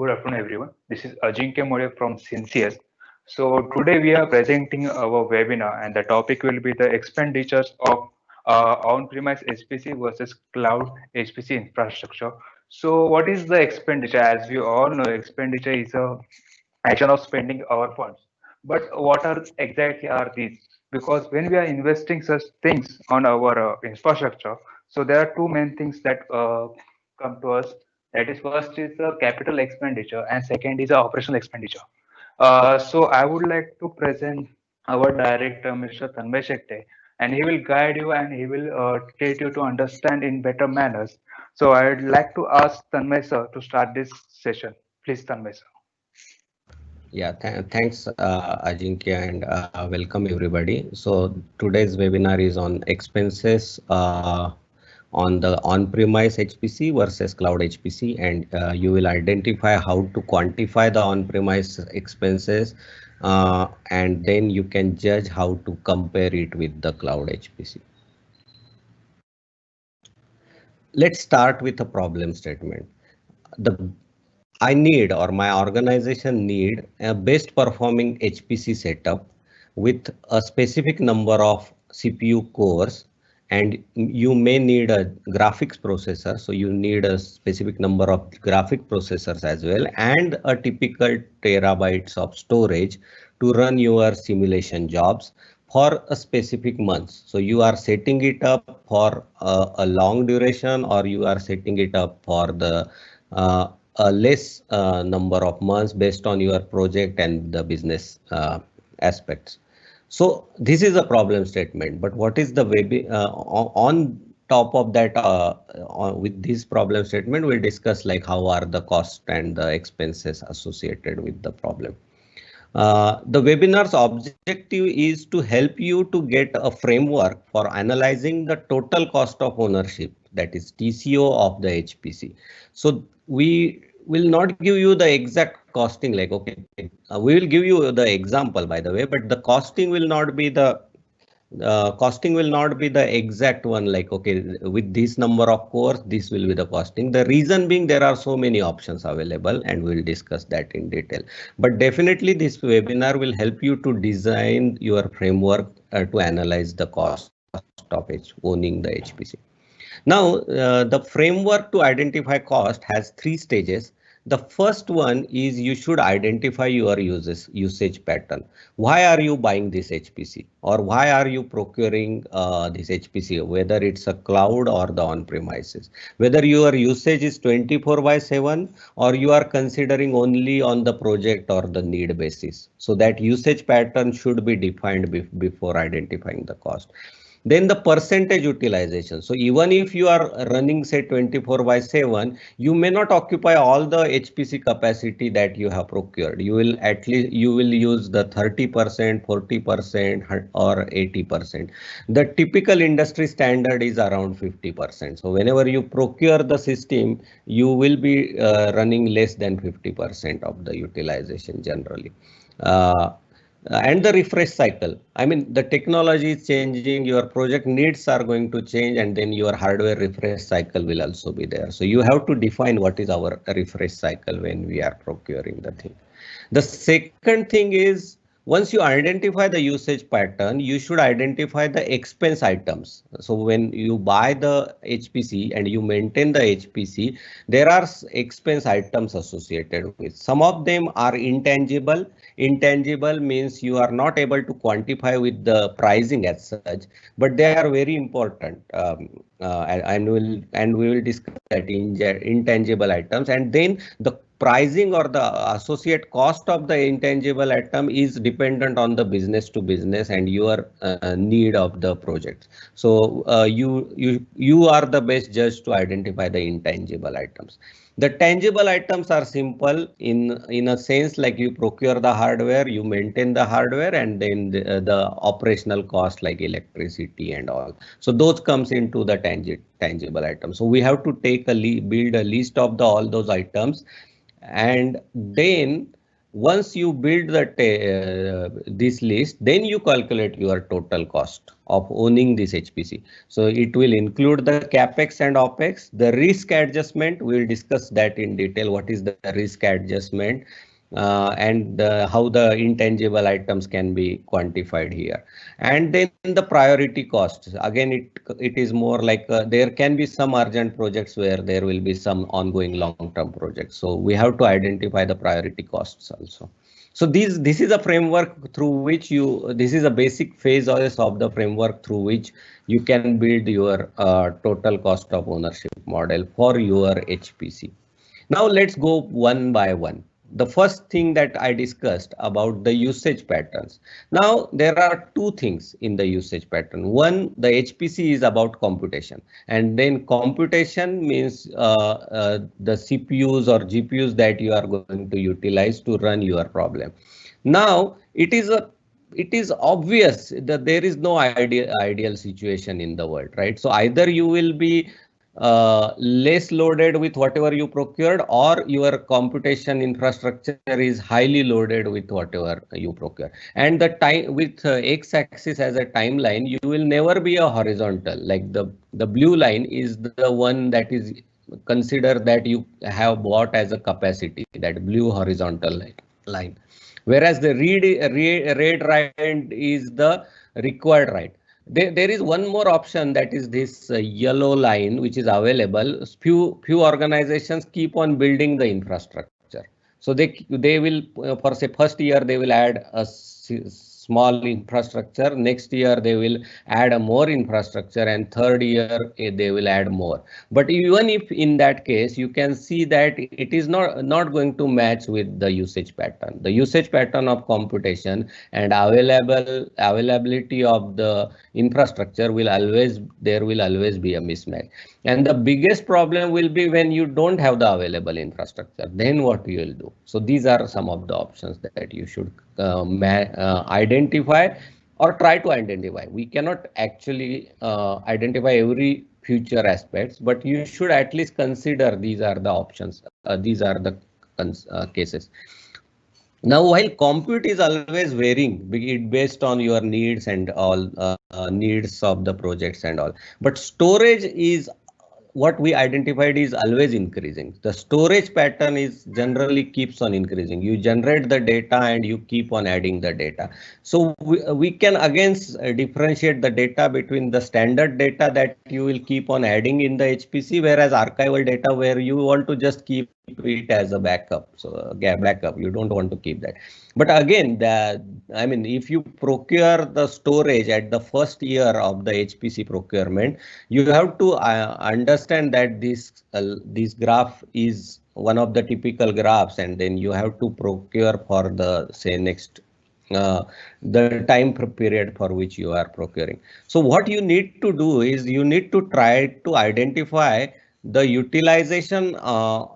Good afternoon, everyone. This is Ajinkya Mode from Sincere. So today we are presenting our webinar, and the topic will be the expenditures of on-premise HPC versus cloud HPC infrastructure. So what is the expenditure? As we all know, expenditure is a action of spending our funds. But what are exactly are these? Because when we are investing such things on our infrastructure, so there are two main things that come to us. That is, first is the capital expenditure, and second is the operational expenditure. So I would like to present our director, Mr. Tanmay Shekte, and he will guide you and he will get you to understand in better manners. So I would like to ask Tanmay sir to start this session. Please, Tanmay sir. Yeah, thanks, Ajinkya, and welcome everybody. So today's webinar is on expenses on the on-premise HPC versus cloud HPC, and you will identify how to quantify the on-premise expenses, and then you can judge how to compare it with the cloud HPC. Let's start with a problem statement. The I need, or my organization need, a best performing HPC setup with a specific number of CPU cores, and you may need a graphics processor, so you need a specific number of graphic processors as well, and a typical terabytes of storage to run your simulation jobs for a specific month. So you are setting it up for a long duration, or you are setting it up for the a less number of months based on your project and the business aspects. So this is a problem statement, but what is the on top of that, with this problem statement, we'll discuss like how are the cost and the expenses associated with the problem. The webinar's objective is to help you to get a framework for analyzing the total cost of ownership, that is TCO of the HPC. So we will not give you the exact costing, like, okay, we will give you the example, by the way, but the costing will not be the exact one, like, okay, with this number of cores, this will be the costing. The reason being there are so many options available, and we'll discuss that in detail. But definitely this webinar will help you to design your framework to analyze the cost of owning the HPC. Now, the framework to identify cost has three stages. The first one is you should identify your usage pattern. Why are you buying this HPC, or why are you procuring this HPC, whether it's a cloud or the on-premises, whether your usage is 24/7 or you are considering only on the project or the need basis. So that usage pattern should be defined before identifying the cost. Then the percentage utilization. So even if you are running say 24/7, you may not occupy all the HPC capacity that you have procured. You will use the 30%, 40% or 80%. The typical industry standard is around 50%. So whenever you procure the system, you will be running less than 50% of the utilization generally. And the refresh cycle. I mean, the technology is changing, your project needs are going to change, and then your hardware refresh cycle will also be there. So you have to define what is our refresh cycle when we are procuring the thing. The second thing is, once you identify the usage pattern, you should identify the expense items. So when you buy the HPC and you maintain the HPC, there are expense items associated with. Some of them are intangible. Intangible means you are not able to quantify with the pricing as such, but they are very important. And we will discuss that in intangible items, and then the pricing or the associate cost of the intangible item is dependent on the business to business and your need of the project. So you are the best judge to identify the intangible items. The tangible items are simple in a sense, like you procure the hardware, you maintain the hardware, and then the operational cost like electricity and all. So those comes into the tangible items. So we have to take build a list of all those items, and then Once you build this list, then you calculate your total cost of owning this HPC. So it will include the capex and opex, the risk adjustment. We will discuss that in detail. What is the risk adjustment? And how the intangible items can be quantified here, and then the priority costs. Again, it is more like there can be some urgent projects where there will be some ongoing long-term projects. So we have to identify the priority costs also. So this is a framework through which this is a basic phase of the framework through which you can build your total cost of ownership model for your HPC. Now let's go one by one. The first thing that I discussed about the usage patterns. Now there are two things in the usage pattern. One, the HPC is about computation, and then computation means the CPUs or GPUs that you are going to utilize to run your problem. Now it is obvious that there is no ideal situation in the world, right? So either you will be less loaded with whatever you procured, or your computation infrastructure is highly loaded with whatever you procure. And the time with x-axis as a timeline, you will never be a horizontal. Like the blue line is the one that is consider that you have bought as a capacity, that blue horizontal line. Whereas the red line is the required right. There is one more option, that is this yellow line, which is available. Few organizations keep on building the infrastructure. So they will for say first year they will add a small infrastructure. Next year they will add a more infrastructure, and third year they will add more. But even if in that case, you can see that it is not going to match with the usage pattern. The usage pattern of computation and availability of the infrastructure will always be a mismatch. And the biggest problem will be when you don't have the available infrastructure. Then what you will do? So these are some of the options that you should identify or try to identify. We cannot actually identify every future aspects, but you should at least consider these are the options. These are the cases. Now, while compute is always varying, be it based on your needs and all needs of the projects and all, but storage is what we identified is always increasing. The storage pattern is generally keeps on increasing. You generate the data and you keep on adding the data. So we can again differentiate the data between the standard data that you will keep on adding in the HPC, whereas archival data where you want to just keep it as a backup. So backup, you don't want to keep that. But again, if you procure the storage at the first year of the HPC procurement, you have to understand that this graph is one of the typical graphs, and then you have to procure for the say next the time period for which you are procuring. So what you need to do is you need to try to identify the utilization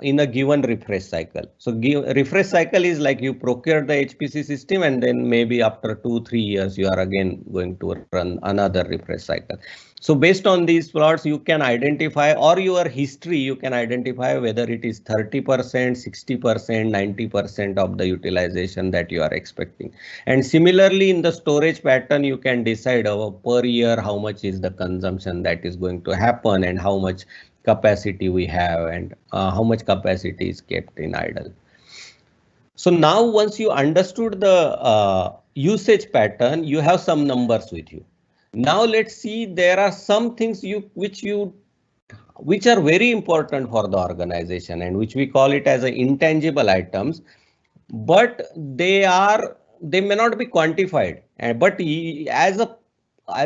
in a given refresh cycle. So refresh cycle is like you procure the HPC system, and then maybe after 2-3 years you are again going to run another refresh cycle. So based on these plots, you can identify, or your history, you can identify whether it is 30%, 60%, 90% of the utilization that you are expecting. And similarly, in the storage pattern, you can decide per year how much is the consumption that is going to happen, and how much capacity we have, and how much capacity is kept in idle. So now once you understood the usage pattern, you have some numbers with you. Now let's see, there are some things which are very important for the organization, and which we call it as intangible items, but they may not be quantified, but as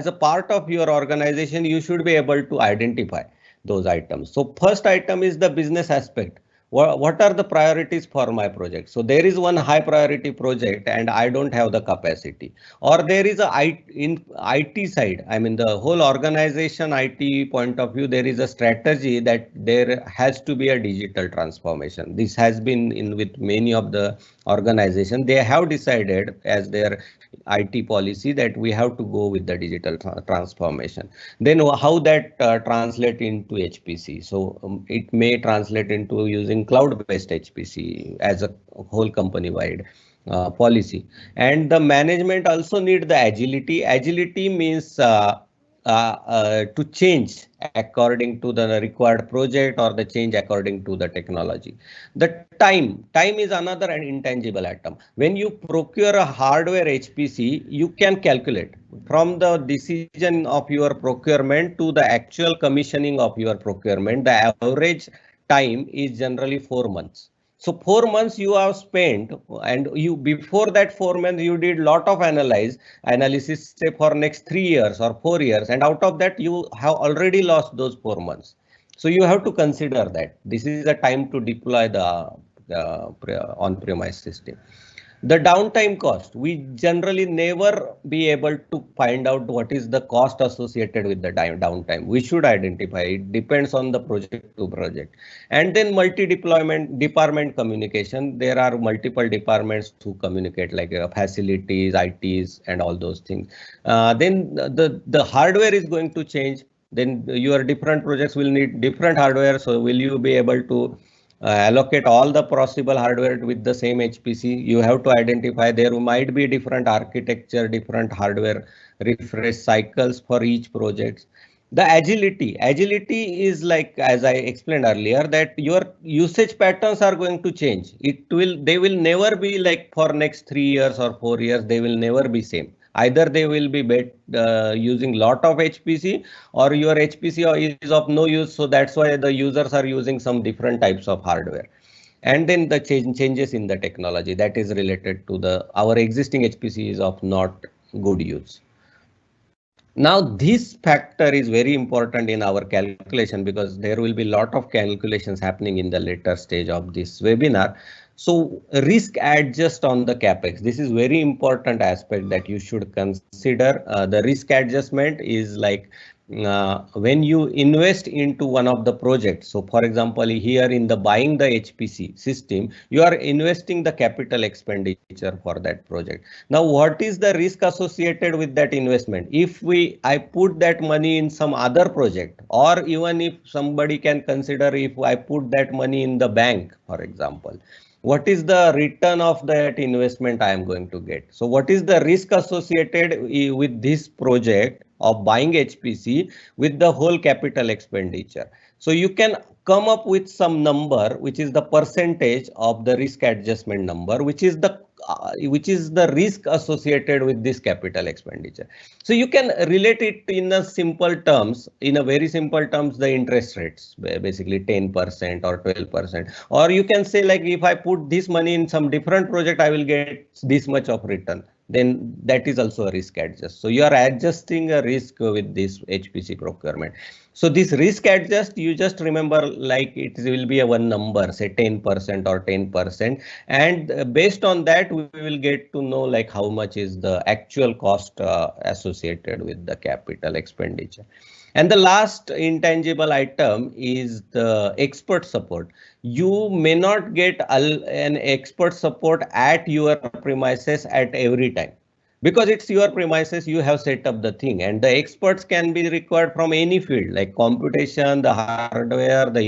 a part of your organization, you should be able to identify those items. So first item is the business aspect. What are the priorities for my project? So there is one high priority project and I don't have the capacity, or there is in IT side, I mean the whole organization IT point of view, there is a strategy that there has to be a digital transformation. This has been in with many of the organizations. They have decided as their IT policy that we have to go with the digital transformation. Then how that translate into HPC? So it may translate into using using cloud-based HPC as a whole company-wide policy. And the management also need the agility. Agility means to change according to the required project or the change according to the technology. The time is another intangible item. When you procure a hardware HPC, you can calculate from the decision of your procurement to the actual commissioning of your procurement. The average time is generally 4 months. So 4 months you have spent, and you before that 4 months you did lot of analysis say for next 3 years or 4 years, and out of that you have already lost those 4 months. So you have to consider that this is a time to deploy the on-premise system. The downtime cost, we generally never be able to find out what is the cost associated with the downtime. We should identify, it depends on the project to project. And then multi-deployment department communication, there are multiple departments who communicate, like facilities, ITs and all those things. Then the hardware is going to change. Then your different projects will need different hardware. So will you be able to allocate all the possible hardware with the same HPC? You have to identify there might be different architecture, different hardware refresh cycles for each project. The agility is like, as I explained earlier, that your usage patterns are going to change. They will never be like for next 3 years or 4 years, they will never be same. Either they will be using lot of HPC, or your HPC is of no use. So that's why the users are using some different types of hardware. And then the changes in the technology that is related to our existing HPC is of not good use. Now this factor is very important in our calculation, because there will be a lot of calculations happening in the later stage of this webinar. So risk adjust on the capex. This is very important aspect that you should consider. The risk adjustment is like when you invest into one of the projects. So for example, here in the buying the HPC system, you are investing the capital expenditure for that project. Now, what is the risk associated with that investment? If I put that money in some other project, or even if somebody can consider if I put that money in the bank, for example, what is the return of that investment I am going to get? So what is the risk associated with this project of buying HPC with the whole capital expenditure? So you can come up with some number, which is the percentage of the risk adjustment number, which is the risk associated with this capital expenditure. So you can relate it in a simple terms, in a very simple terms, the interest rates, basically 10% or 12%, or you can say like, if I put this money in some different project, I will get this much of return. Then that is also a risk adjust. So you are adjusting a risk with this HPC procurement. So this risk adjust, you just remember like it will be a one number, say 10% or 10%. And based on that, we will get to know like how much is the actual cost associated with the capital expenditure. And the last intangible item is the expert support. You may not get an expert support at your premises at every time, because it's your premises, you have set up the thing, and the experts can be required from any field like computation, the hardware, the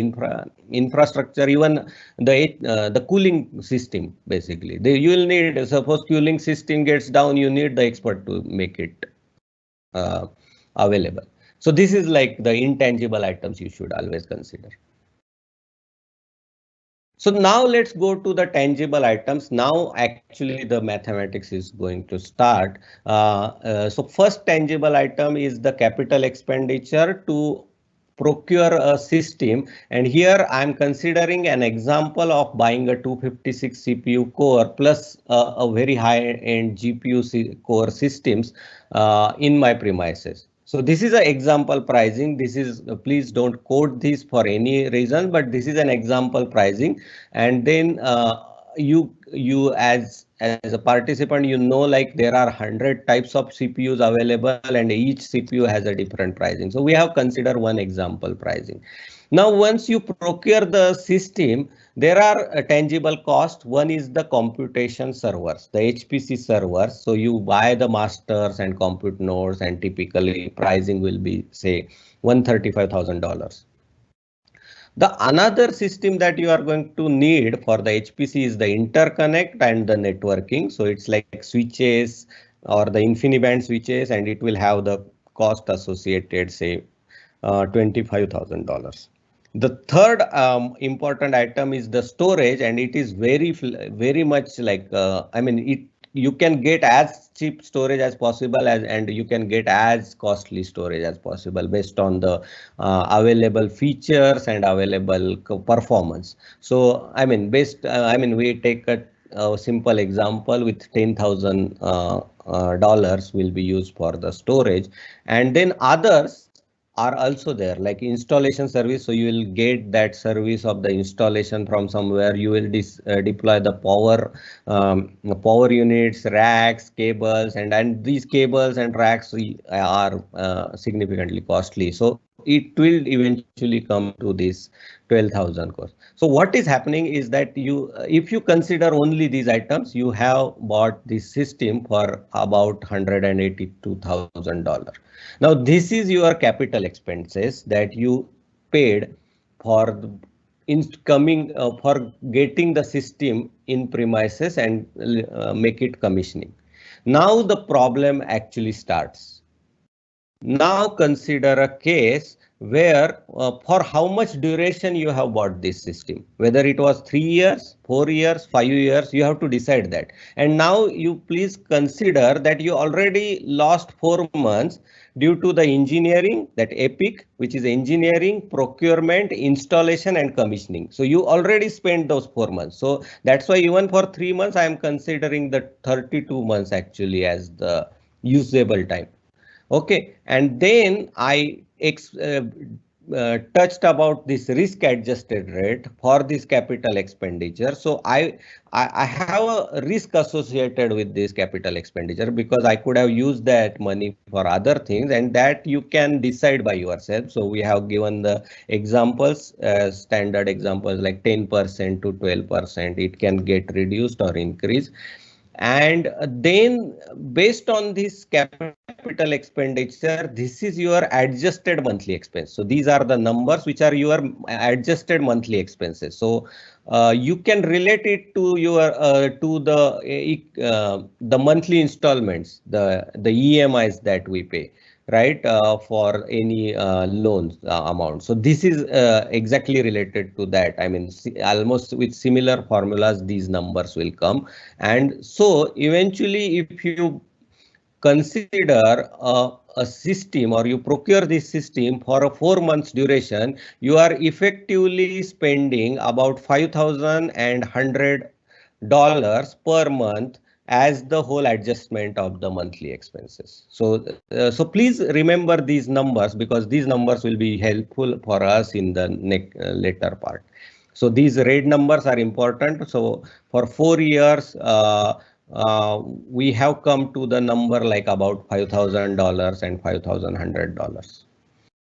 infrastructure, even the cooling system. Basically, you will need, suppose cooling system gets down, you need the expert to make it available. So this is like the intangible items you should always consider. So now let's go to the tangible items. Now actually the mathematics is going to start. So first tangible item is the capital expenditure to procure a system, and here I'm considering an example of buying a 256 CPU core plus a very high-end GPU core systems in my premises. So this is an example pricing. This is, please don't quote this for any reason, but this is an example pricing. And then you as a participant, you know, like there are 100 types of CPUs available, and each CPU has a different pricing. So we have considered one example pricing. Now, once you procure the system, there are tangible costs. One is the computation servers, the HPC servers. So you buy the masters and compute nodes, and typically pricing will be say $135,000. The another system that you are going to need for the HPC is the interconnect and the networking. So it's like switches or the InfiniBand switches, and it will have the cost associated, say $25,000. The third important item is the storage, and it is very much like I mean it. You can get as cheap storage as possible as, and you can get as costly storage as possible based on the available features and available performance. So I mean I mean we take a simple example with $10,000 will be used for the storage, and then others are also there like installation service. So you will get that service of the installation from somewhere. You will deploy the power units, racks, cables, and these cables and racks are significantly costly. So it will eventually come to this 12,000 cost. So what is happening is that you, if you consider only these items, you have bought this system for about $182,000. Now this is your capital expenses that you paid for coming for getting the system in premises and make it commissioning. Now the problem actually starts. Now consider a case where for how much duration you have bought this system, whether it was 3 years, 4 years, 5 years, you have to decide that. And now you please consider that you already lost 4 months due to the engineering, that EPIC, which is engineering, procurement, installation and commissioning. So you already spent those 4 months. So that's why even for 3 months, I am considering the 32 months actually as the usable time. Okay, and then I touched about this risk adjusted rate for this capital expenditure. So I have a risk associated with this capital expenditure because I could have used that money for other things, and that you can decide by yourself. So we have given the examples, standard examples like 10% to 12%. It can get reduced or increased. And then based on this capital expenditure, this is your adjusted monthly expense. So these are the numbers which are your adjusted monthly expenses. So you can relate it to your to the monthly installments, the EMIs that we pay, right, for any loans amount. So this is exactly related to that. I mean, almost with similar formulas, these numbers will come. And so eventually, if you consider a system or you procure this system for a 4 months duration, you are effectively spending about $5,100 per month as the whole adjustment of the monthly expenses. So, so please remember these numbers because these numbers will be helpful for us in the later part. So these red numbers are important. So for 4 years, we have come to the number like about $5,000 and $5,100.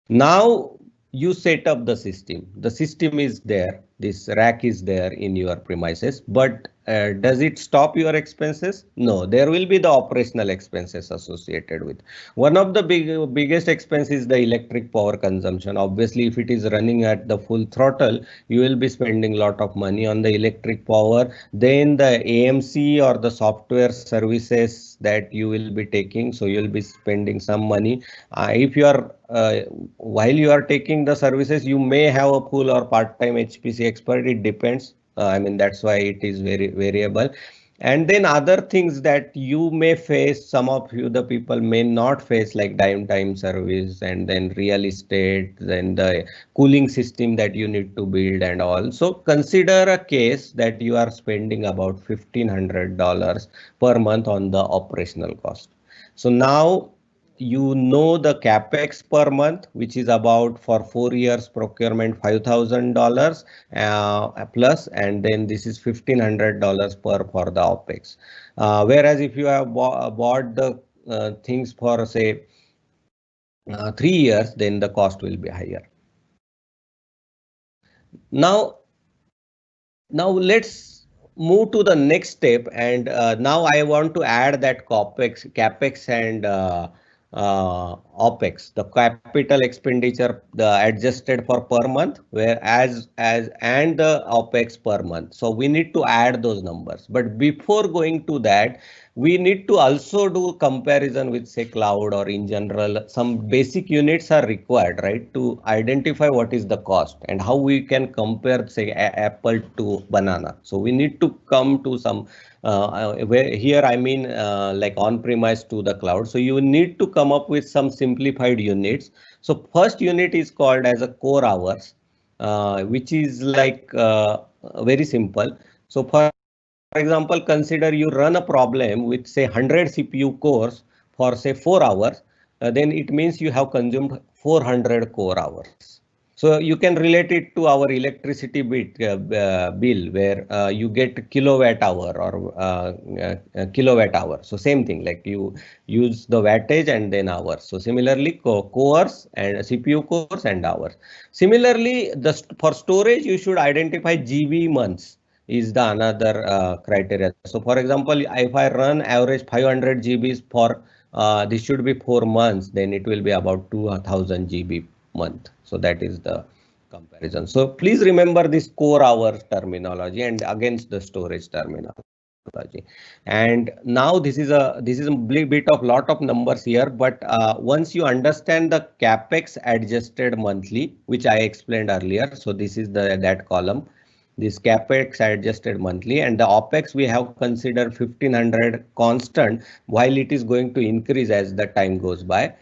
Now you set up the system. The system is there. This rack is there in your premises, but does it stop your expenses? No, there will be the operational expenses associated with. One of the biggest expense is the electric power consumption. Obviously, if it is running at the full throttle, you will be spending a lot of money on the electric power. Then the AMC or the software services that you will be taking, so you'll be spending some money. If you are while you are taking the services, you may have a full or part-time HPC expert. It depends. I mean, that's why it is very variable. And then other things that you may face, some of you, the people may not face, like downtime service, and then real estate, then the cooling system that you need to build and all. So consider a case that you are spending about $1,500 per month on the operational cost. So now you know the capex per month, which is about for 4 years procurement $5,000 plus, and then this is $1,500 per for the opex. Whereas if you have bought the things for say 3 years, then the cost will be higher. Now let's move to the next step, and now I want to add that capex and OPEX, the capital expenditure, the adjusted for per month, whereas and the OPEX per month. So we need to add those numbers. But before going to that, we need to also do comparison with, say, cloud, or in general, some basic units are required, right, to identify what is the cost and how we can compare, say, apple to banana. So we need to come to some where here I mean like on-premise to the cloud. So you need to come up with some simplified units. So first unit is called as a core hours, which is like very simple. So for example, consider you run a problem with, say, 100 CPU cores for, say, 4 hours, then it means you have consumed 400 core hours. So you can relate it to our electricity bill, where you get kilowatt hour or kilowatt hour. So same thing, like you use the wattage and then hours. So similarly, cores and CPU cores and hours. Similarly, for storage, you should identify GB months is the another criteria. So for example, if I run average 500 GBs for this should be 4 months, then it will be about 2000 GB month. So that is the comparison. So please remember this core hour terminology and against the storage terminology. And now this is a bit of lot of numbers here, but once you understand the capex adjusted monthly, which I explained earlier, so this is that column, this capex adjusted monthly, and the opex we have considered 1500 constant, while it is going to increase as the time goes by.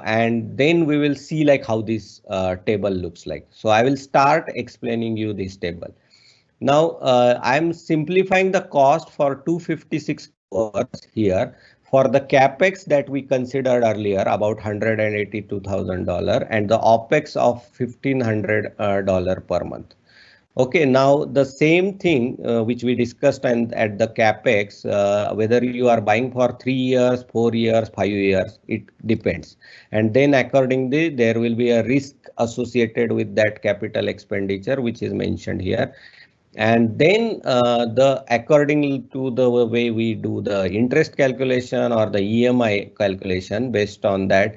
And then we will see like how this table looks like. So I will start explaining you this table. Now I'm simplifying the cost for 256 cores here. For the capex that we considered earlier, about $182,000, and the opex of $1,500 per month. Okay, now the same thing which we discussed and at the capex, whether you are buying for 3 years, 4 years, 5 years, it depends. And then accordingly, there will be a risk associated with that capital expenditure, which is mentioned here. And then according to the way we do the interest calculation or the EMI calculation, based on that,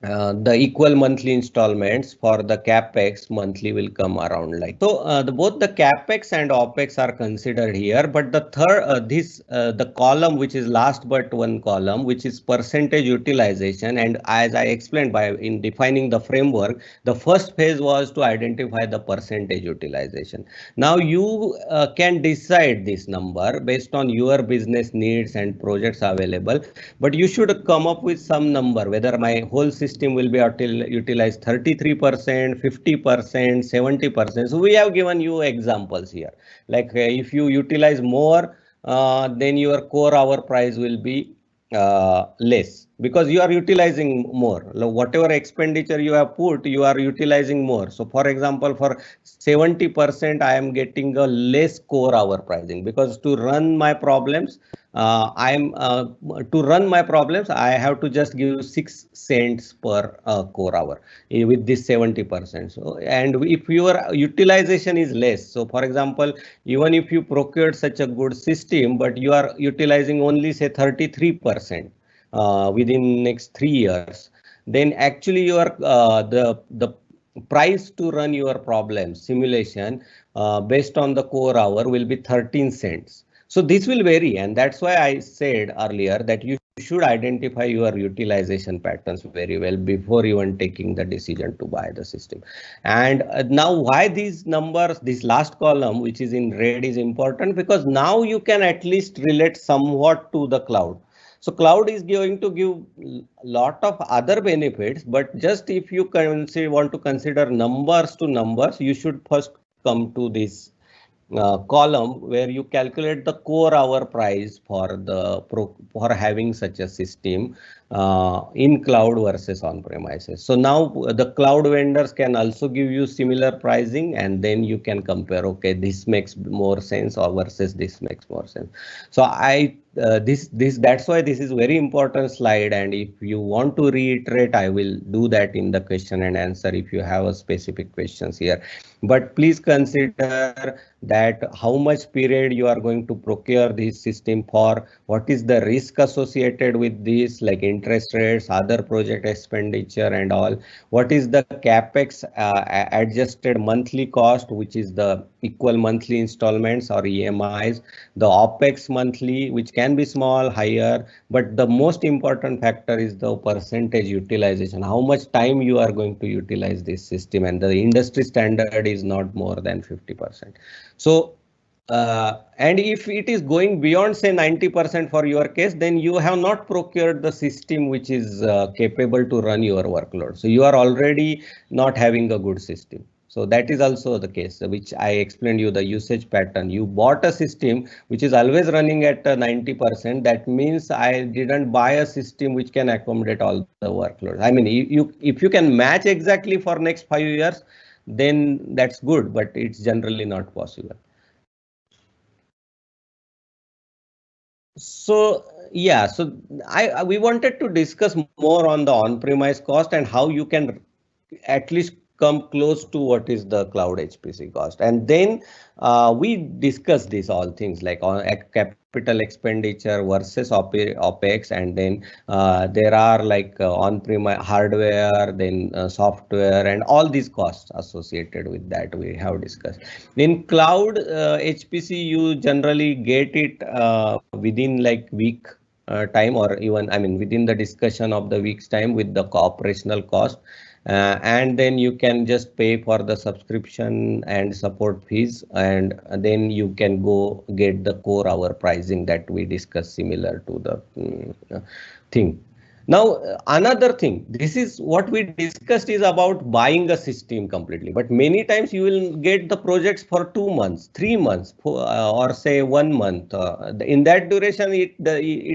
the equal monthly installments for the capex monthly will come around like so. Both the capex and opex are considered here, but the third the column which is last but one column, which is percentage utilization, and as I explained by in defining the framework, the first phase was to identify the percentage utilization. Now you can decide this number based on your business needs and projects available, but you should come up with some number, whether my whole system will be utilized 33%, 50%, 70%. So we have given you examples here. Like if you utilize more, then your core hour price will be less, because you are utilizing more. Whatever expenditure you have put, you are utilizing more. So for example, for 70%, I am getting a less core hour pricing, because to run my problems, I have to just give 6 cents per core hour with this 70%. So, and if your utilization is less, so for example, even if you procured such a good system, but you are utilizing only say 33% within next 3 years, then actually your the price to run your problem simulation based on the core hour will be 13 cents. So this will vary, and that's why I said earlier that you should identify your utilization patterns very well before even taking the decision to buy the system. And now why these numbers, this last column which is in red is important, because now you can at least relate somewhat to the cloud. So cloud is going to give lot of other benefits, but just if you want to consider numbers to numbers, you should first come to this column where you calculate the core hour price for having such a system in cloud versus on premises. So now the cloud vendors can also give you similar pricing, and then you can compare, okay, this makes more sense or versus this makes more sense. So that's why this is very important slide, and if you want to reiterate, I will do that in the question and answer if you have a specific questions here. But please consider that how much period you are going to procure this system for, what is the risk associated with this, like interest rates, other project expenditure and all, what is the capex adjusted monthly cost, which is the equal monthly installments or EMIs, the opex monthly, which can be small, higher, but the most important factor is the percentage utilization, how much time you are going to utilize this system, and the industry standard is not more than 50%. So and if it is going beyond say 90% for your case, then you have not procured the system which is capable to run your workload. So you are already not having a good system. So that is also the case, which I explained you the usage pattern. You bought a system which is always running at 90%. That means I didn't buy a system which can accommodate all the workload. I mean, if you can match exactly for next 5 years, then that's good, but it's generally not possible. So yeah, so we wanted to discuss more on the on-premise cost and how you can at least come close to what is the cloud HPC cost. And then we discuss these all things like on capital expenditure versus OPEX, and then there are like on-premise hardware, then software, and all these costs associated with that we have discussed. In cloud HPC, you generally get it within like week time, or even, I mean, within the discussion of the week's time with the operational cost. And then you can just pay for the subscription and support fees, and then you can go get the core hour pricing that we discussed, similar to the thing. Now, another thing, this is what we discussed is about buying a system completely, but many times you will get the projects for 2 months, 3 months, or say 1 month. In that duration, it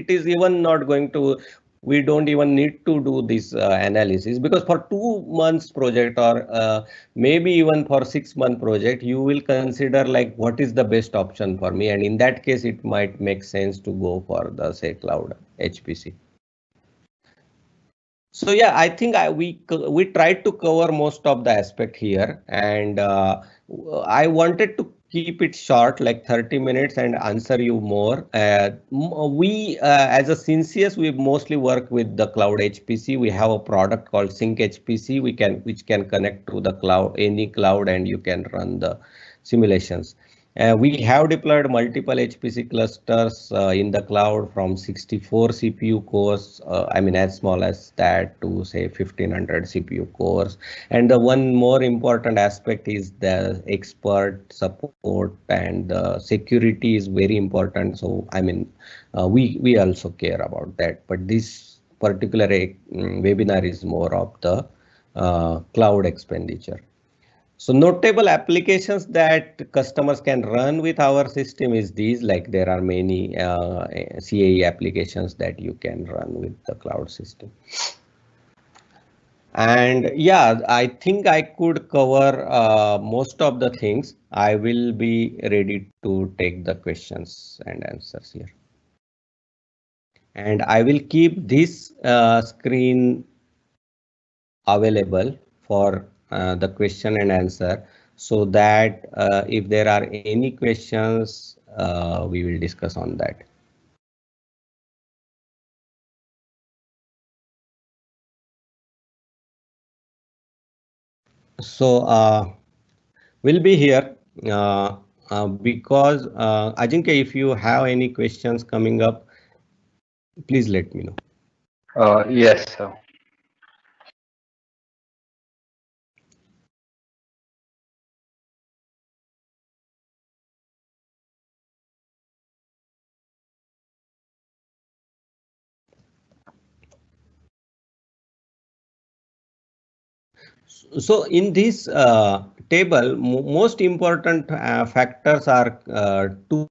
is even not going to, we don't even need to do this analysis, because for 2 months project, or maybe even for 6-month project, you will consider like what is the best option for me, and in that case it might make sense to go for the say cloud HPC. So yeah, I think we tried to cover most of the aspect here, and I wanted to keep it short, like 30 minutes, and answer you more. We as a Synsius, we mostly work with the cloud HPC. We have a product called Sync HPC, which can connect to the cloud, any cloud, and you can run the simulations. We have deployed multiple HPC clusters in the cloud, from 64 CPU cores, I mean, as small as that, to say 1500 CPU cores. And the one more important aspect is the expert support, and the security is very important. So, I mean, we also care about that. But this particular webinar is more of the cloud expenditure. So notable applications that customers can run with our system is these, like there are many CAE applications that you can run with the cloud system. And yeah, I think I could cover most of the things. I will be ready to take the questions and answers here. And I will keep this screen available for the question and answer, so that if there are any questions, we will discuss on that. So we'll be here because Ajinkya, if you have any questions coming up, please let me know. Yes, sir. So in this table, most important factors are two.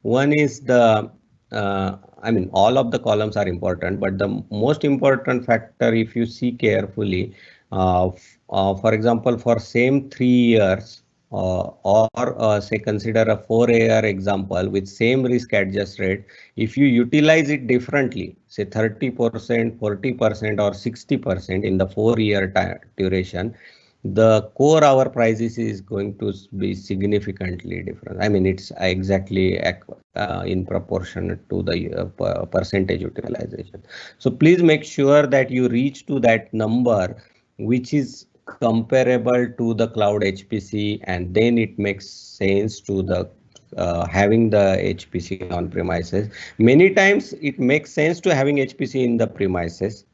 One is the I mean, all of the columns are important, but the most important factor, if you see carefully, for example, for same 3 years, or say consider a 4-year example with same risk adjust rate, if you utilize it differently, say 30%, 40% or 60% in the 4-year duration, the core hour prices is going to be significantly different. I mean, it's exactly in proportion to the percentage utilization. So please make sure that you reach to that number, which is comparable to the cloud HPC, and then it makes sense to the having the HPC on premises. Many times it makes sense to having HPC in the premises,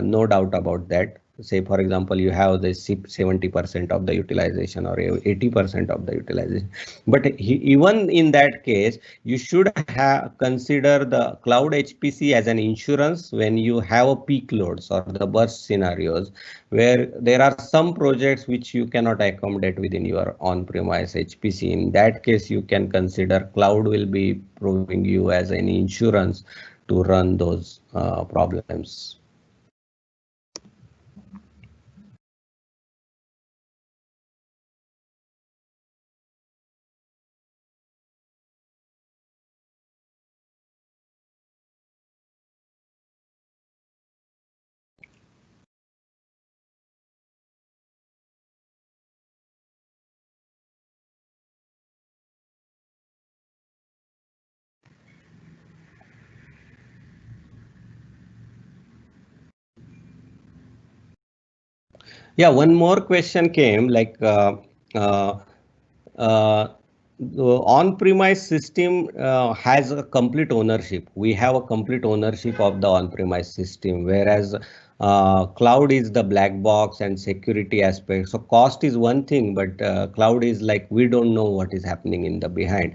no doubt about that. Say, for example, you have the 70% of the utilization or 80% of the utilization. But even in that case, you should have consider the cloud HPC as an insurance when you have a peak loads or the burst scenarios, where there are some projects which you cannot accommodate within your on-premise HPC. In that case, you can consider cloud will be proving you as an insurance to run those problems. Yeah, one more question came like uh, uh, the on-premise system has a complete ownership. We have a complete ownership of the on-premise system, whereas cloud is the black box and security aspect. So cost is one thing, but cloud is like we don't know what is happening in the behind.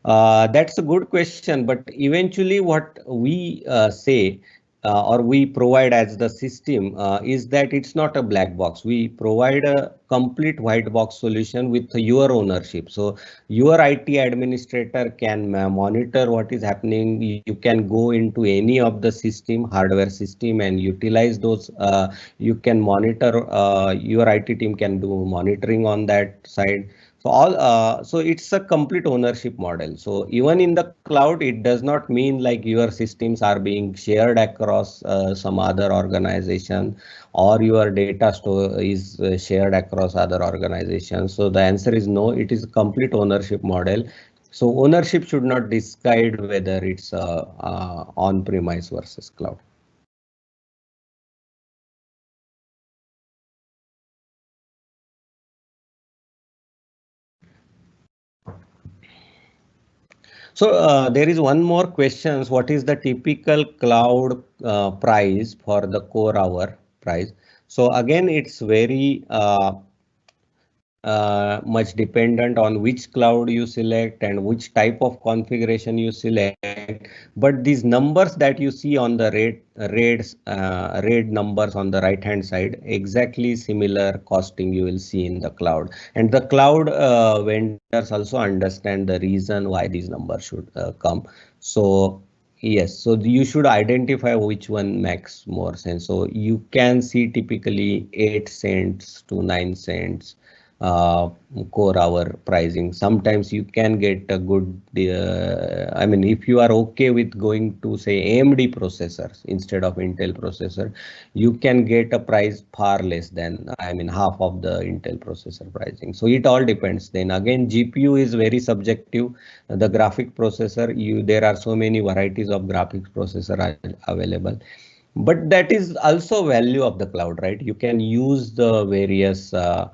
That's a good question, but eventually what we say or we provide as the system is that it's not a black box. We provide a complete white box solution with your ownership. So your IT administrator can monitor what is happening. You can go into any of the system, hardware system, and utilize those. You can monitor, your IT team can do monitoring on that side. So it's a complete ownership model. So even in the cloud, it does not mean like your systems are being shared across some other organization, or your data store is shared across other organizations. So the answer is no, it is a complete ownership model. So ownership should not decide whether it's on-premise versus cloud. So there is one more question. What is the typical cloud price for the core hour price? So again, it's very much dependent on which cloud you select and which type of configuration you select. But these numbers that you see on the red numbers on the right hand side, exactly similar costing you will see in the cloud. And the cloud vendors also understand the reason why these numbers should come. So yes, so you should identify which one makes more sense. So you can see typically 8 cents to 9 cents core hour pricing. Sometimes you can get a good, I mean, if you are okay with going to say AMD processors instead of Intel processor, you can get a price far less than, I mean, half of the Intel processor pricing. So it all depends. Then again, GPU is very subjective. The graphic processor, there are so many varieties of graphics processor available. But that is also value of the cloud, right? You can use the various uh,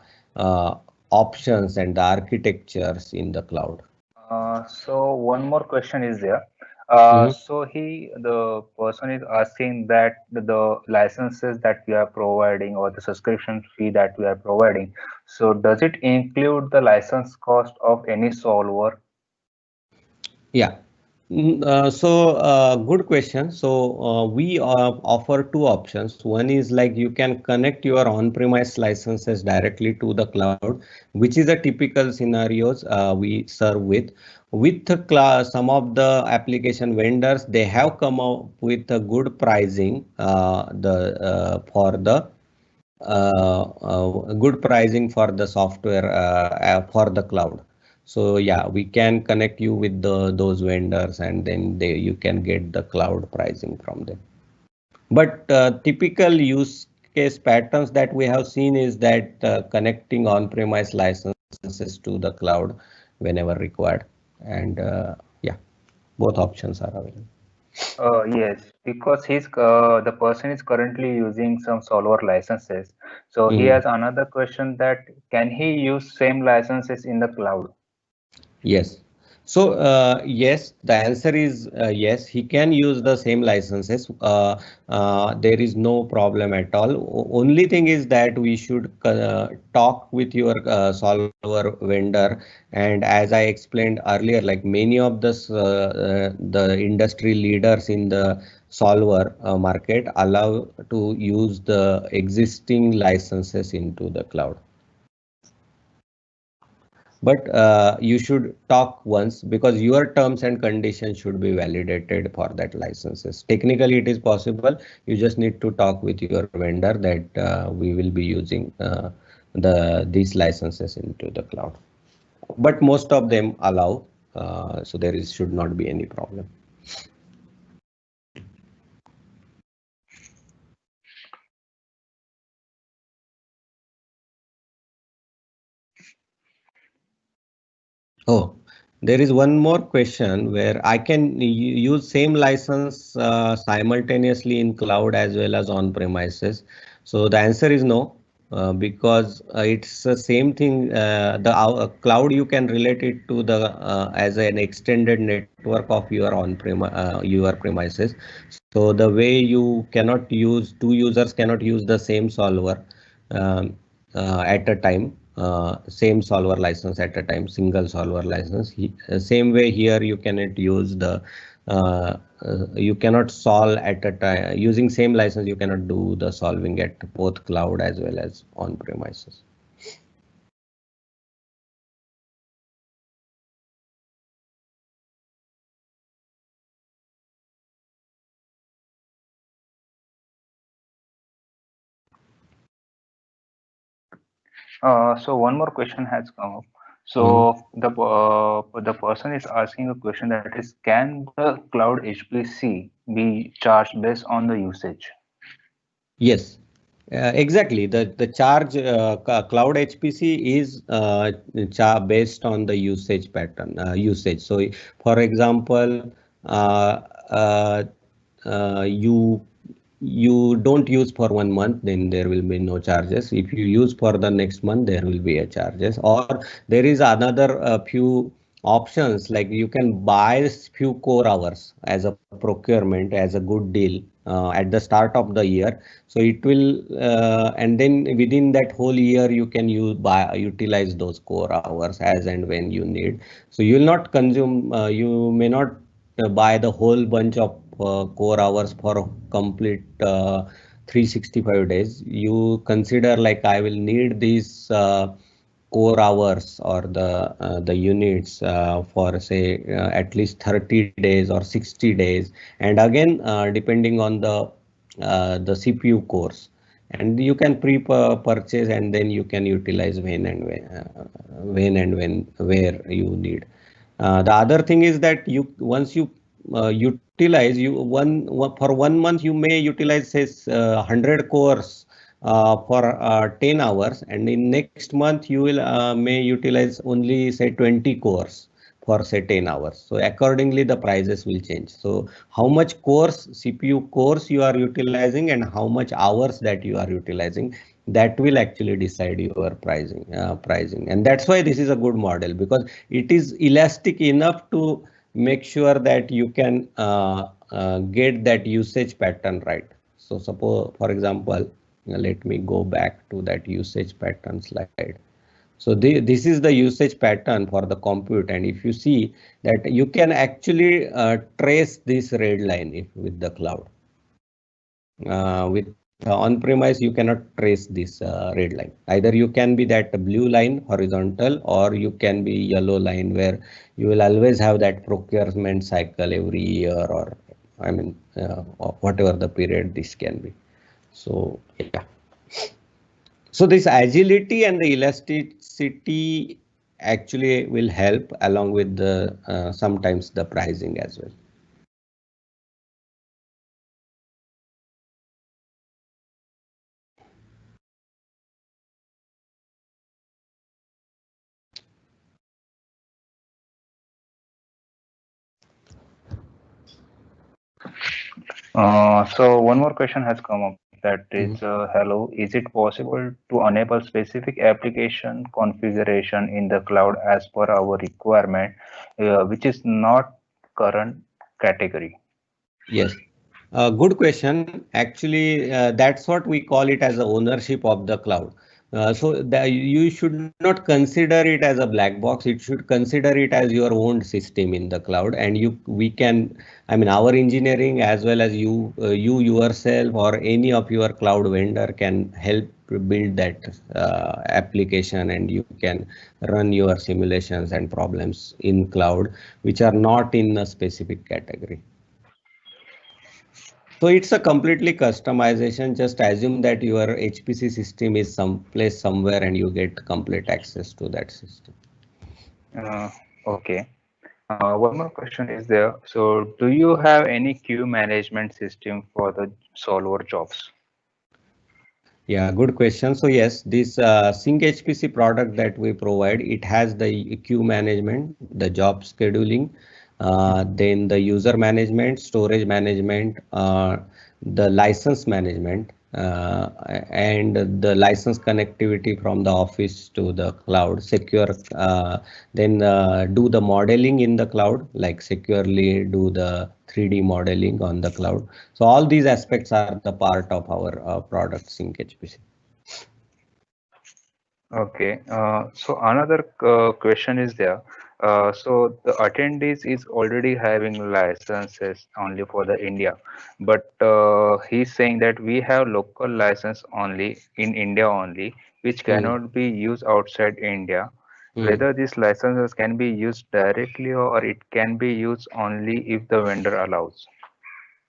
options and the architectures in the cloud. So one more question is there. Mhm. So the person is asking that the licenses that we are providing or the subscription fee that we are providing, so does it include the license cost of any solver? Yeah. Good question. So we offer two options. One is like you can connect your on-premise licenses directly to the cloud, which is a typical scenarios we serve with. with some of the application vendors, they have come up with a good pricing for the good pricing for the software for the cloud. So yeah, we can connect you with those vendors, and then you can get the cloud pricing from them. But typical use case patterns that we have seen is that connecting on-premise licenses to the cloud whenever required. And yeah, both options are available. Yes, because the person is currently using some solver licenses. So he Mhm. has another question that can he use same licenses in the cloud? Yes. So yes, the answer is yes, he can use the same licenses. There is no problem at all. Only thing is that we should talk with your solver vendor. And as I explained earlier, like many of the industry leaders in the solver market allow to use the existing licenses into the cloud. But you should talk once, because your terms and conditions should be validated for that licenses. Technically, it is possible. You just need to talk with your vendor that we will be using these licenses into the cloud. But most of them allow, so should not be any problem. Oh, there is one more question where I can use same license simultaneously in cloud as well as on premises. So the answer is no, because it's the same thing. The cloud, you can relate it to the as an extended network of your your premises. So the way you cannot use, two users cannot use the same solver at a time, same solver license at a time, single solver license. Same way here, you cannot use you cannot solve at a time using same license. You cannot do the solving at both cloud as well as on premises. So one more question has come up. Mhm. So the person is asking a question that is, can the cloud HPC be charged based on the usage? Yes, exactly. The charge cloud HPC is based on the usage pattern usage. So, for example, uh, uh, you don't use for 1 month, then there will be no charges. If you use for the next month, there will be a charges. Or there is another few options, like you can buy few core hours as a procurement, as a good deal at the start of the year. So it will and then within that whole year you can utilize those core hours as and when you need. So you will not consume, you may not buy the whole bunch of core hours for a complete 365 days. You consider like, I will need these core hours or the units for say at least 30 days or 60 days, and again depending on the CPU cores, and you can purchase, and then you can utilize when where you need. The other thing is that you once you utilize, for 1 month you may utilize say 100 cores for 10 hours, and in next month you will may utilize only say 20 cores for say 10 hours. So accordingly the prices will change. So how much cores, CPU cores you are utilizing, and how much hours that you are utilizing, that will actually decide your pricing. And that's why this is a good model, because it is elastic enough to make sure that you can get that usage pattern right. So suppose, for example, let me go back to that usage pattern slide. So this is the usage pattern for the compute, and if you see that you can actually trace this red line with the cloud with On-premise, you cannot trace this red line. Either you can be that blue line horizontal, or you can be yellow line where you will always have that procurement cycle every year, or I mean, or whatever the period this can be. So yeah. So this agility and the elasticity actually will help along with the sometimes the pricing as well. So one more question has come up, that is, Mhm. hello, is it possible to enable specific application configuration in the cloud as per our requirement, which is not current category? Yes. Good question. Actually, that's what we call it as the ownership of the cloud. You should not consider it as a black box. It should consider it as your own system in the cloud, and we can, I mean, our engineering as well as you yourself or any of your cloud vendor can help build that application, and you can run your simulations and problems in cloud, which are not in a specific category. So it's a completely customization. Just assume that your HPC system is someplace somewhere and you get complete access to that system. Uh, okay. One more question is there. So do you have any queue management system for the solver jobs? Yeah, good question. So yes, this Sync HPC product that we provide, it has the queue management, the job scheduling, then the user management, storage management, the license management, and the license connectivity from the office to the cloud, secure, then do the modeling in the cloud, like securely do the 3D modeling on the cloud. So all these aspects are the part of our product Sync HPC. Okay. So another question is there. So the attendees is already having licenses only for the India, but he's saying that we have local license only in India only, which Hmm. cannot be used outside India. Hmm. Whether these licenses can be used directly or it can be used only if the vendor allows.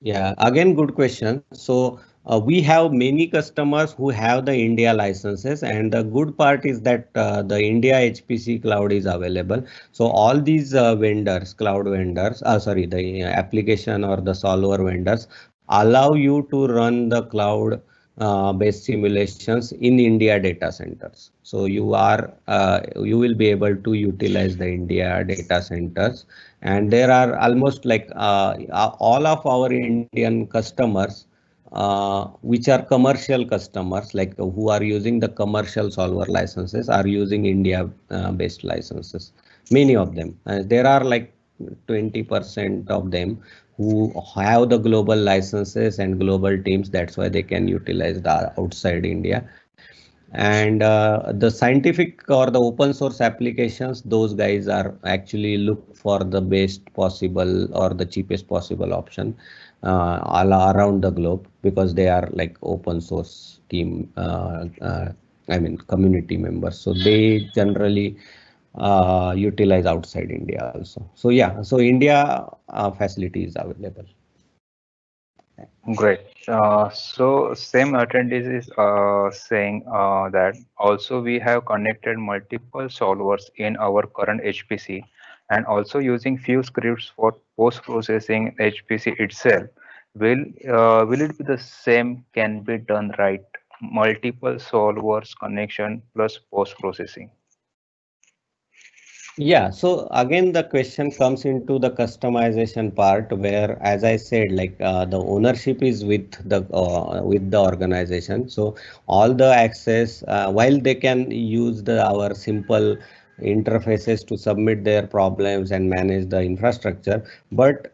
Yeah, again, good question. So we have many customers who have the India licenses, and the good part is that the India HPC cloud is available. So all these vendors, cloud vendors, sorry, the application or the solver vendors allow you to run the cloud based simulations in India data centers. So you will be able to utilize the India data centers, and there are almost like all of our Indian customers which are commercial customers, like who are using the commercial solver licenses, are using India based licenses, many of them. There are like 20% of them who have the global licenses and global teams. That's why they can utilize the outside India. And the scientific or the open source applications, those guys are actually look for the best possible or the cheapest possible option all around the globe, because they are like open source team, I mean community members, so they generally utilize outside India also. So yeah, so India facility is available. Great. So same attendees is saying that also we have connected multiple solvers in our current HPC, and also using few scripts for post-processing HPC itself. Will it be the same? Can be done right? Multiple solvers connection plus post-processing. Yeah, so again, the question comes into the customization part where, as I said, like the ownership is with the organization. So all the access, while they can use our simple interfaces to submit their problems and manage the infrastructure, but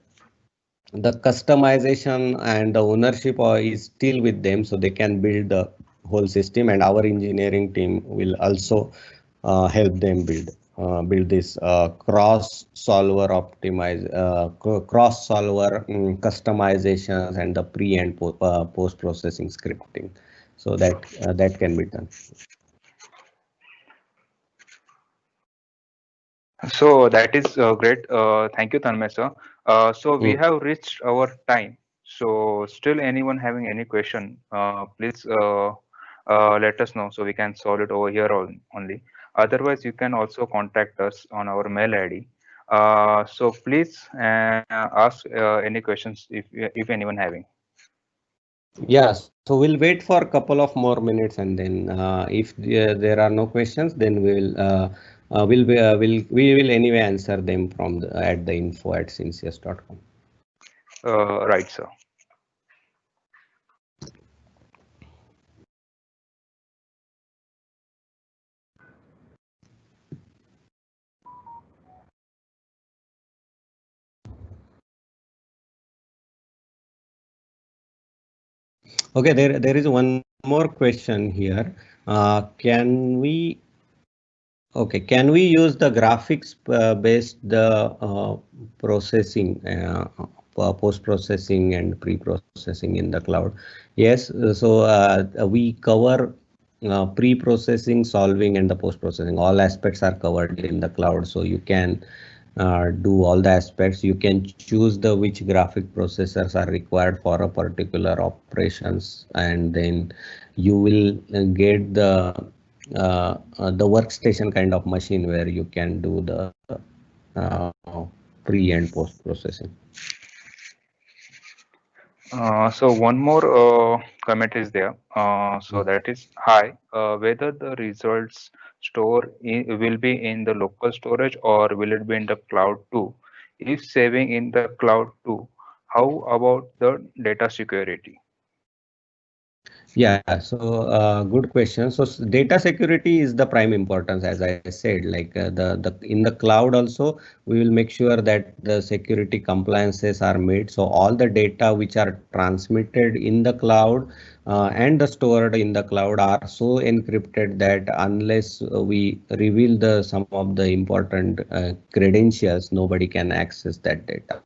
the customization and the ownership is still with them, so they can build the whole system, and our engineering team will also help them build. build this cross solver cross solver customizations and the pre and post processing scripting, so that that can be done. So that is great. Thank you, Tanmay sir. So we Mm. have reached our time. So still anyone having any question, please let us know so we can solve it over here only. Otherwise, you can also contact us on our mail ID. So please ask any questions if anyone having. Yeah, so we'll wait for a couple of more minutes, and then if there are no questions, then we will anyway answer them from at the info@synsius.com. Right, sir. Okay, there is one more question here. Can we can we use the graphics based the processing, post processing and pre processing in the cloud? Yes, so we cover pre processing, solving, and the post processing. All aspects are covered in the cloud, so you can do all the aspects. You can choose the which graphic processors are required for a particular operations, and then you will get the workstation kind of machine where you can do the uh, pre and post processing. So one more comment is there. So that is hi. Whether the results will be in the local storage or will it be in the cloud too? If saving in the cloud too, how about the data security? Yeah, so good question. So data security is the prime importance, as I said. Like the in the cloud also, we will make sure that the security compliances are made. So all the data which are transmitted in the cloud and the stored in the cloud are so encrypted that unless we reveal the some of the important credentials, nobody can access that data.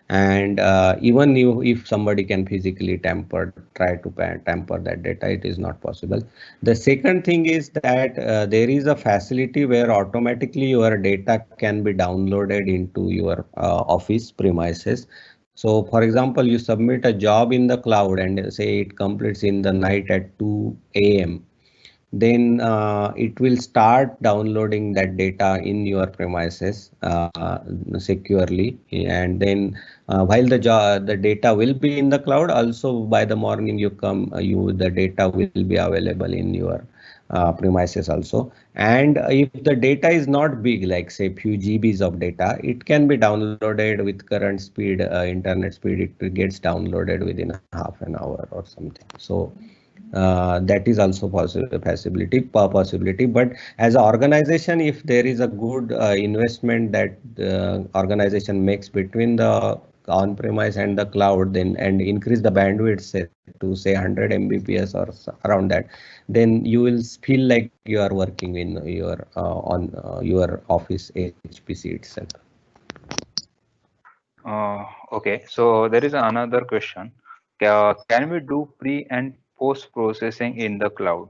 And even if somebody can physically try to tamper that data, it is not possible. The second thing is that there is a facility where automatically your data can be downloaded into your office premises. So for example, you submit a job in the cloud and say it completes in the night at 2 a.m., then it will start downloading that data in your premises securely, and then while the data will be in the cloud, also by the morning you come the data will be available in your premises also. And if the data is not big, like say few GBs of data, it can be downloaded with current speed, internet speed. It gets downloaded within half an hour or something. So that is also possibility. But as an organization, if there is a good investment that the organization makes between the on-premise and the cloud, then and increase the bandwidth to say 100 Mbps or around that, then you will feel like you are working in your on your office HPC itself. Okay, so there is another question. Can we do pre and post processing in the cloud?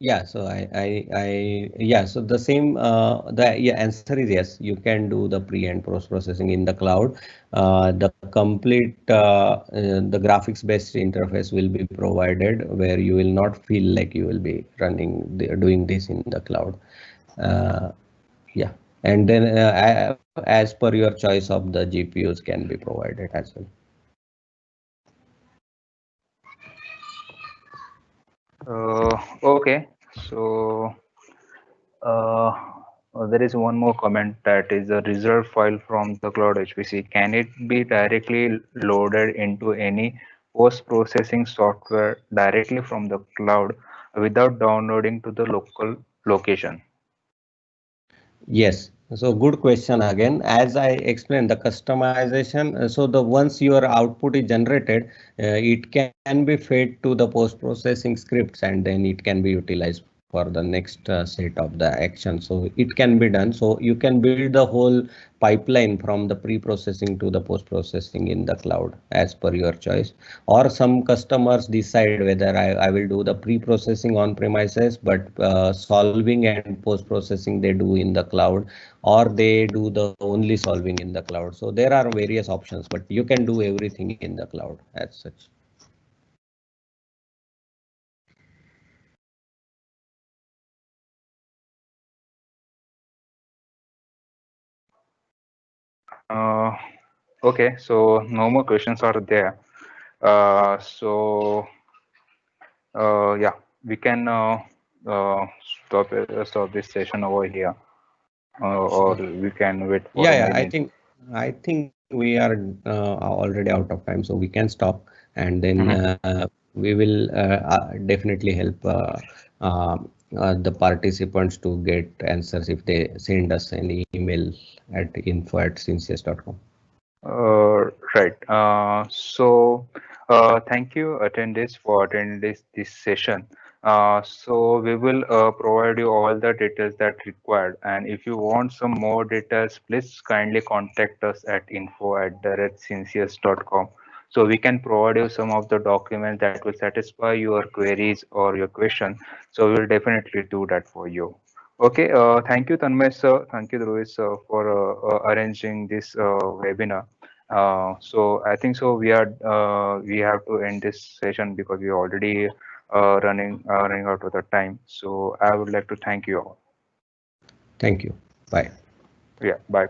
Yeah, so yeah, so the same, the yeah, answer is yes, you can do the pre and post processing in the cloud. The complete, the graphics based interface will be provided where you will not feel like you will be doing this in the cloud. Uh, yeah, and then as per your choice of the GPUs can be provided as well. Okay, so uh, there is one more comment that is a result file from the cloud HPC. Can it be directly loaded into any post-processing software directly from the cloud without downloading to the local location? Yes, so good question again. As I explained, the customization, so the once your output is generated, it can be fed to the post-processing scripts and then it can be utilized for the next set of the action. So it can be done. So you can build the whole pipeline from the pre-processing to the post-processing in the cloud as per your choice. Or some customers decide whether I will do the pre-processing on premises, but solving and post-processing they do in the cloud, or they do the only solving in the cloud. So there are various options, but you can do everything in the cloud as such. Okay, so no more questions are there. Yeah, we can stop this session over here, or we can wait for a Yeah, minute. I think we are already out of time, so we can stop, and then Mhm. we will definitely help the participants to get answers if they send us an email at info@syncies.com. Right. Thank you, attendees, for attending this session. So we will provide you all the details that required. And if you want some more details, please kindly contact us at info@syncies.com. So we can provide you some of the documents that will satisfy your queries or your question. So we'll definitely do that for you. Okay. Thank you, Tanmay sir. Thank you, Rohit sir, for arranging this webinar. So I think so we have to end this session because we are already running out of the time. So I would like to thank you all. Thank you. Bye. Yeah, bye.